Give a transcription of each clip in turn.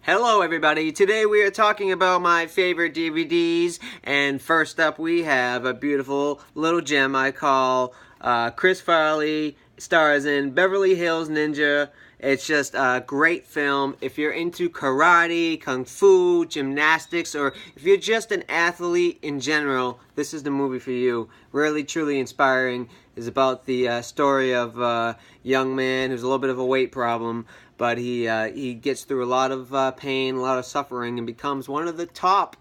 Hello everybody, today we are talking about my favorite DVDs, and first up we have a beautiful little gem I call Chris Farley stars in Beverly Hills Ninja. It's just a great film. If you're into karate, kung fu, gymnastics, or if you're just an athlete in general, this is the movie for you. Really, truly inspiring. It's about the story of a young man who's a little bit of a weight problem, but he gets through a lot of pain, a lot of suffering, and becomes one of the top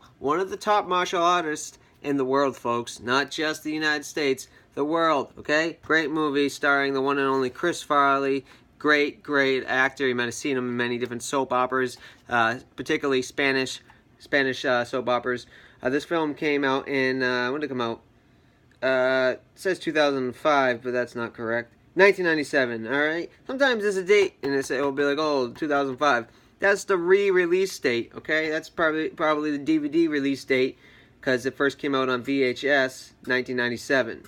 martial artists in the world, folks. Not just the United States, the world. Okay, great movie starring the one and only Chris Farley. Great actor. You might have seen him in many different soap operas, particularly Spanish soap operas. This film came out in when did it come out? It says 2005, but that's not correct. 1997. All right. Sometimes there's a date, and it'll be like, oh, 2005. That's the re-release date. Okay, that's probably the DVD release date because it first came out on VHS, 1997.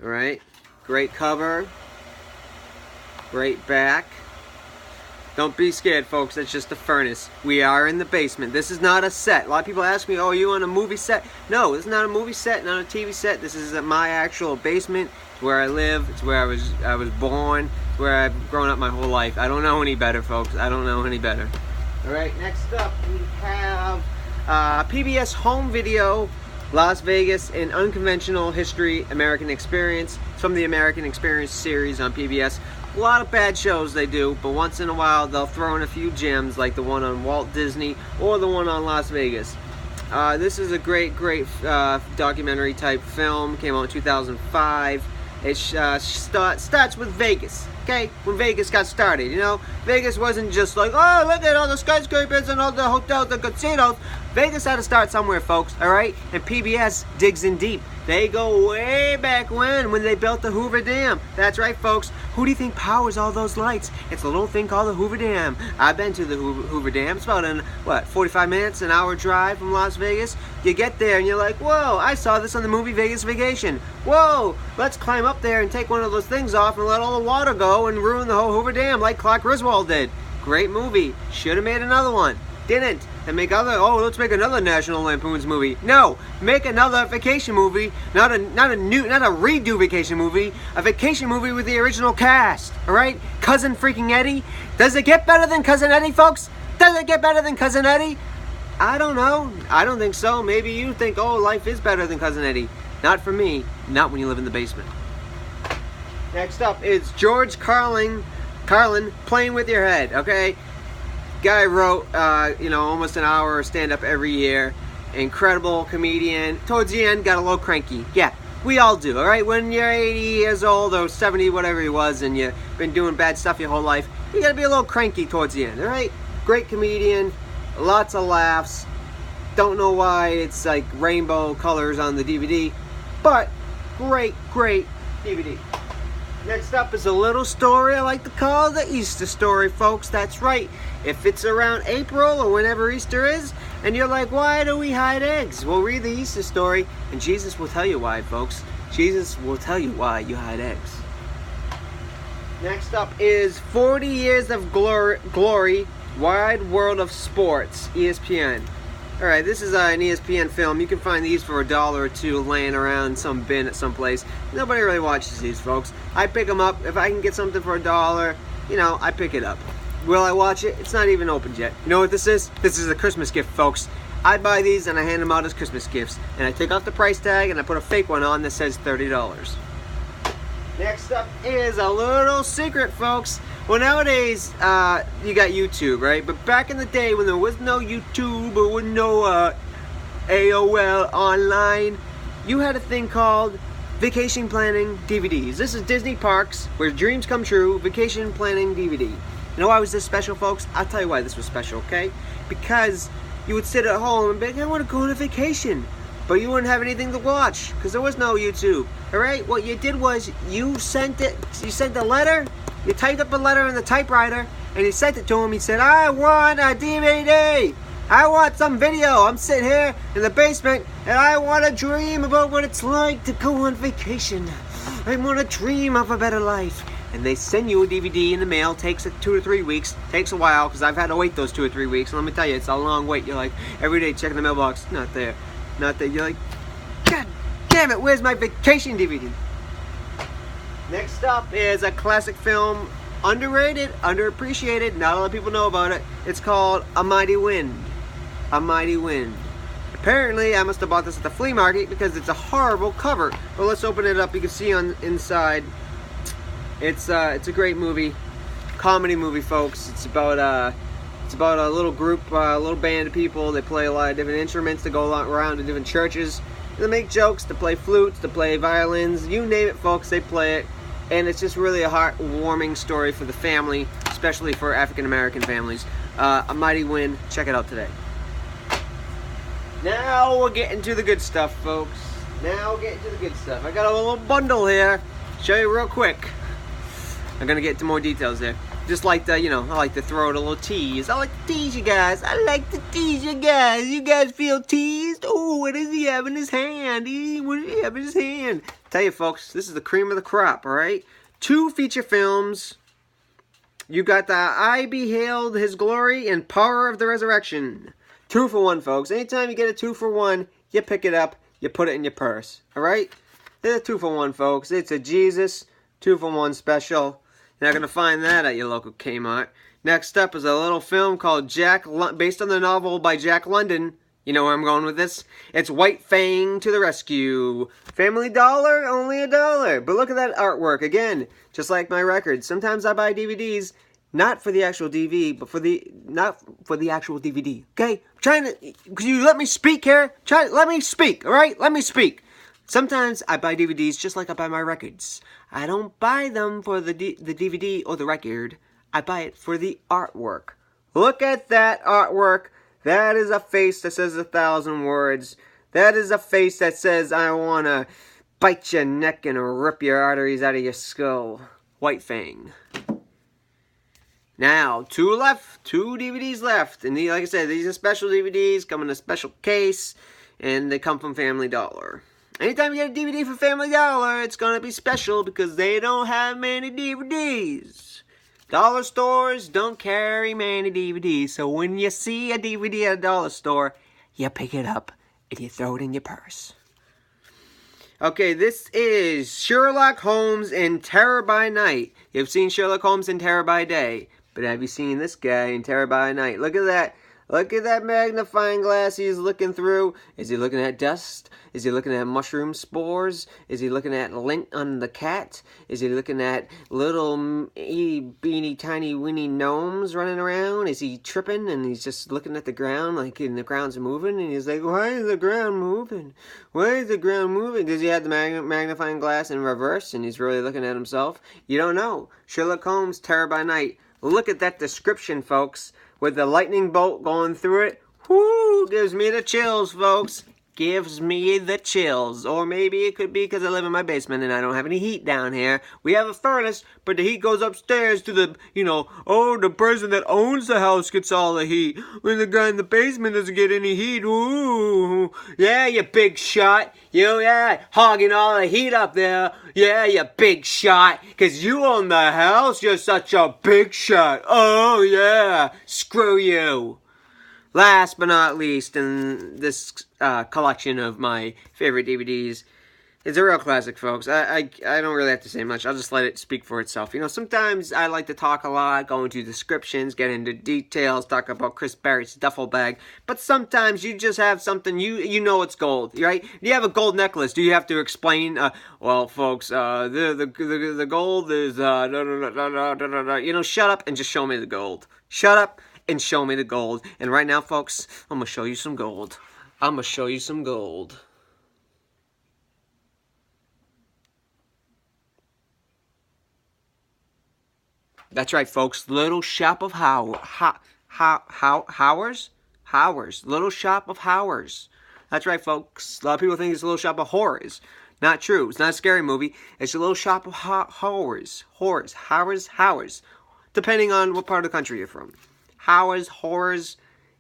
All right. Great cover. Great back. Don't be scared, folks. That's just the furnace. We are in the basement. This is not a set. A lot of people ask me, oh, are you on a movie set? No, this is not a movie set, not a TV set. This is my actual basement. It's where I live. It's where I was born. It's where I've grown up my whole life. I don't know any better, folks. I don't know any better. All right, next up we have PBS Home Video, Las Vegas, an Unconventional History, American Experience. It's from the American Experience series on PBS. A lot of bad shows they do, but once in a while they'll throw in a few gems like the one on Walt Disney or the one on Las Vegas. This is a great documentary type film. Came out in 2005. It starts with Vegas. Okay, when Vegas got started, you know, Vegas wasn't just like, oh, look at all the skyscrapers and all the hotels and casinos. Vegas had to start somewhere, folks, all right? And PBS digs in deep. They go way back when they built the Hoover Dam. That's right, folks. Who do you think powers all those lights? It's a little thing called the Hoover Dam. I've been to the Hoover Dam. It's about 45 minutes, an hour drive from Las Vegas. You get there and you're like, whoa, I saw this on the movie Vegas Vacation. Whoa, let's climb up there and take one of those things off and let all the water go and ruin the whole Hoover Dam like Clark Griswold did. Great movie. Should have made another one. Didn't. And let's make another National Lampoon's movie. No, make another vacation movie, not a redo vacation movie, a vacation movie with the original cast. All right, Cousin freaking Eddie. Does it get better than Cousin Eddie, folks? Does it get better than Cousin Eddie? I don't know. I don't think so. Maybe you think, oh, life is better than Cousin Eddie. Not for me. Not when you live in the basement. Next up is George Carlin, Playing with Your Head. Okay. Guy wrote, almost an hour of stand-up every year. Incredible comedian. Towards the end, got a little cranky. Yeah, we all do, all right? When you're 80 years old or 70, whatever he was, and you've been doing bad stuff your whole life, you got to be a little cranky towards the end, all right? Great comedian, lots of laughs. Don't know why it's like rainbow colors on the DVD, but great DVD. Next up is a little story I like to call the Easter story, folks. That's right. If it's around April or whenever Easter is, and you're like, why do we hide eggs? Well, read the Easter story, and Jesus will tell you why, folks. Jesus will tell you why you hide eggs. Next up is 40 Years of Glory, Wide World of Sports, ESPN. Alright, this is an ESPN film. You can find these for $1 or $2 laying around some bin at some place. Nobody really watches these, folks. I pick them up. If I can get something for $1, I pick it up. Will I watch it? It's not even opened yet. You know what this is? This is a Christmas gift, folks. I buy these and I hand them out as Christmas gifts. And I take off the price tag and I put a fake one on that says $30. Next up is a little secret, folks. Well, nowadays, you got YouTube, right? But back in the day when there was no YouTube or with no AOL online, you had a thing called Vacation Planning DVDs. This is Disney Parks, where dreams come true, Vacation Planning DVD. You know why was this special, folks? I'll tell you why this was special, okay? Because you would sit at home and be like, I want to go on a vacation. But you wouldn't have anything to watch, because there was no YouTube, all right? What you did was you sent a letter. You typed up a letter in the typewriter, and you sent it to him. He said, I want a DVD. I want some video. I'm sitting here in the basement, and I want to dream about what it's like to go on vacation. I want to dream of a better life. and they send you a DVD in the mail. Takes 2 to 3 weeks. Takes a while because I've had to wait those 2 or 3 weeks. And let me tell you, it's a long wait. You're like every day checking the mailbox, not there, not there. You're like, God damn it, where's my vacation DVD? Next up is a classic film, underrated, underappreciated. Not a lot of people know about it. It's called A Mighty Wind. A Mighty Wind. Apparently, I must have bought this at the flea market because it's a horrible cover. Well, let's open it up. You can see on inside. It's a great movie, comedy movie, folks. It's about a little group, a little band of people. They play a lot of different instruments. They go around to different churches. They make jokes. They play flutes. They play violins. You name it, folks. They play it. And it's just really a heartwarming story for the family, especially for African American families. A Mighty Wind. Check it out today. Now we're getting to the good stuff, folks. Now we're getting to the good stuff. I got a little bundle here. Show you real quick. I'm gonna get into more details there. Just like the, I like to throw out a little tease. I like to tease you guys. I like to tease you guys. You guys feel teased? Oh, what does he have in his hand? What does he have in his hand? Tell you, folks, this is the cream of the crop, all right? 2 feature films. You got the I Beheld His Glory and Power of the Resurrection. 2 for 1, folks. Anytime you get a 2 for 1, you pick it up, you put it in your purse, all right? It's a 2 for 1, folks. It's a Jesus 2 for 1 special. You're not going to find that at your local Kmart. Next up is a little film called based on the novel by Jack London. You know where I'm going with this? It's White Fang to the Rescue. Family Dollar, only $1. But look at that artwork. Again, just like my records. Sometimes I buy DVDs, not for the actual DVD, but not for the actual DVD. Okay? I'm trying to, could you let me speak here? Let me speak, all right? Let me speak. Sometimes I buy DVDs just like I buy my records. I don't buy them for the DVD or the record. I buy it for the artwork. Look at that artwork. That is a face that says 1,000 words. That is a face that says, I want to bite your neck and rip your arteries out of your skull. White Fang. Now, 2 left. 2 DVDs left. And like I said, these are special DVDs, come in a special case, and they come from Family Dollar. Anytime you get a DVD from Family Dollar, it's going to be special because they don't have many DVDs. Dollar stores don't carry many DVDs, so when you see a DVD at a dollar store, you pick it up and you throw it in your purse. Okay, this is Sherlock Holmes in Terror by Night. You've seen Sherlock Holmes in Terror by Day, but have you seen this guy in Terror by Night? Look at that. Look at that magnifying glass he's looking through. Is he looking at dust? Is he looking at mushroom spores? Is he looking at lint on the cat? Is he looking at little beany tiny winny gnomes running around? Is he tripping and he's just looking at the ground like and the ground's moving? And he's like, why is the ground moving? Why is the ground moving? Does he have the magnifying glass in reverse and he's really looking at himself? You don't know. Sherlock Holmes, Terror by Night. Look at that description, folks. With the lightning bolt going through it. Whoo! Gives me the chills, folks. Gives me the chills. Or maybe it could be because I live in my basement and I don't have any heat down here. We have a furnace, but the heat goes upstairs to the, the person that owns the house gets all the heat. When the guy in the basement doesn't get any heat. Ooh. Yeah, you big shot. Hogging all the heat up there. Yeah, you big shot. Because you own the house. You're such a big shot. Oh, yeah. Screw you. Last but not least, in this collection of my favorite DVDs, it's a real classic, folks. I don't really have to say much. I'll just let it speak for itself. Sometimes I like to talk a lot, go into descriptions, get into details, talk about Chris Barrett's duffel bag. But sometimes you just have something, you know it's gold, right? You have a gold necklace. Do you have to explain, well, folks, the gold is, shut up and just show me the gold. Shut up and show me the gold. And right now, folks, I'm going to show you some gold. I'm going to show you some gold. That's right, folks. Little Shop of Howers? Howers. Little Shop of Howers. That's right, folks. A lot of people think it's a Little Shop of Horrors. Not true. It's not a scary movie. It's a Little Shop of Horrors. Howers. Depending on what part of the country you're from. Horrors.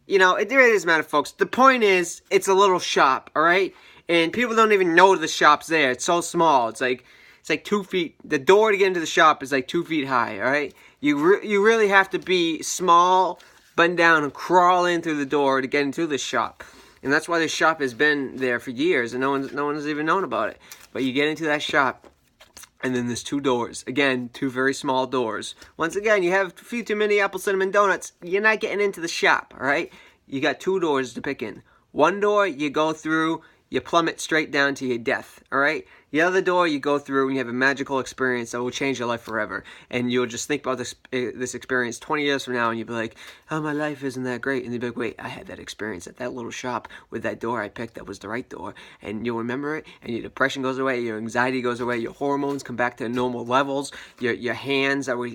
It really doesn't matter, folks. The point is, it's a little shop, all right? And people don't even know the shop's there. It's so small. It's like It's like 2 feet. The door to get into the shop is like 2 feet high, all right? You really have to be small, bend down, and crawl in through the door to get into the shop. And that's why this shop has been there for years, and no one's even known about it. But you get into that shop, and then there's 2 doors. Again, 2 very small doors. Once again, you have a few too many apple cinnamon donuts, you're not getting into the shop, all right? You got 2 doors to pick in. One door, you go through, you plummet straight down to your death, all right? The other door, you go through and you have a magical experience that will change your life forever. And you'll just think about this experience 20 years from now, and you'll be like, oh, my life isn't that great. And you'll be like, wait, I had that experience at that little shop with that door I picked that was the right door. And you'll remember it, and your depression goes away, your anxiety goes away, your hormones come back to normal levels, your hands that were,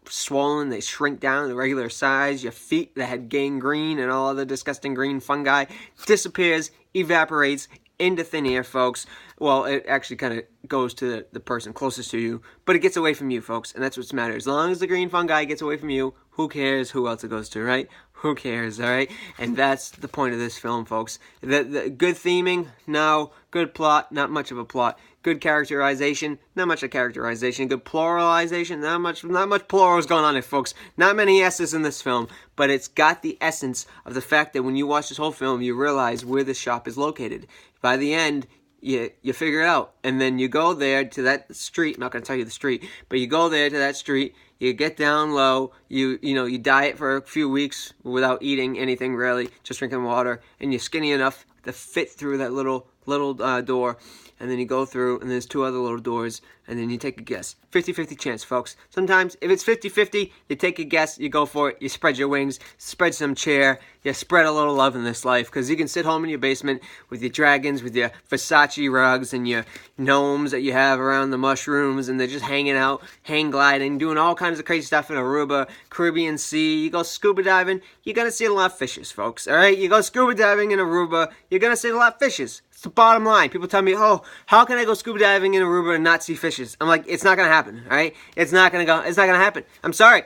swollen, they shrink down to the regular size, your feet that had gangrene and all other disgusting green fungi disappears, evaporates into thin air, folks. Well, it actually kind of goes to the person closest to you, but it gets away from you, folks, and that's what's matters. As long as the green fungi gets away from you, who cares who else it goes to, right? Who cares, all right? And that's the point of this film, folks. The good theming, no. Good plot, not much of a plot. Good characterization, not much of characterization. Good pluralization, not much plurals going on there, folks. Not many S's in this film, but it's got the essence of the fact that when you watch this whole film, you realize where the shop is located. By the end, you figure it out, and then you go there to that street. I'm not going to tell you the street, but you go there to that street. You get down low. You diet for a few weeks without eating anything really, just drinking water, and you're skinny enough to fit through that little door. And then you go through, and there's 2 other little doors, and then you take a guess. 50-50 chance, folks. Sometimes, if it's 50-50, you take a guess, you go for it, you spread your wings, spread some cheer, you spread a little love in this life, because you can sit home in your basement with your dragons, with your Versace rugs, and your gnomes that you have around the mushrooms, and they're just hanging out, hang gliding, doing all kinds of crazy stuff in Aruba, Caribbean Sea. You go scuba diving, you're going to see a lot of fishes, folks, all right? You go scuba diving in Aruba, you're going to see a lot of fishes. It's the bottom line. People tell me, oh, how can I go scuba diving in Aruba and not see fishes? I'm like, it's not going to happen, all right? It's not going to happen. I'm sorry.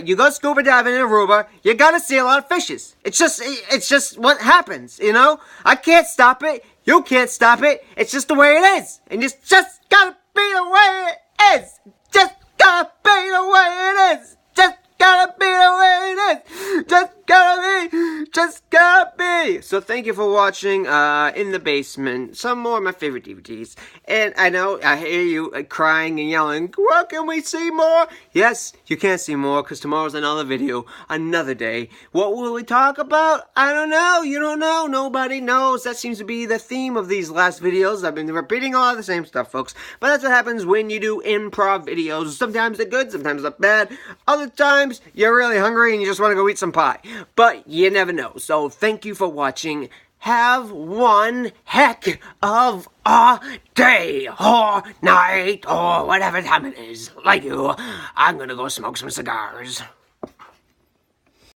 You go scuba diving in Aruba, you're going to see a lot of fishes. It's just what happens, I can't stop it. You can't stop it. It's just the way it is. And it's just got to be the way it is. Just got to be the way it is. Just got to be the way it is. Just gotta be. So thank you for watching In the Basement, some more of my favorite DVDs. And I know, I hear you crying and yelling, well, can we see more? Yes, you can see more, because tomorrow's another video, another day. What will we talk about? I don't know. You don't know. Nobody knows. That seems to be the theme of these last videos. I've been repeating a lot of the same stuff, folks. But that's what happens when you do improv videos. Sometimes they're good, sometimes they're bad. Other times, you're really hungry and you just want to go eat some pie. But you never know. So thank you for watching. Have one heck of a day or night or whatever time it is. Like you, I'm gonna go smoke some cigars.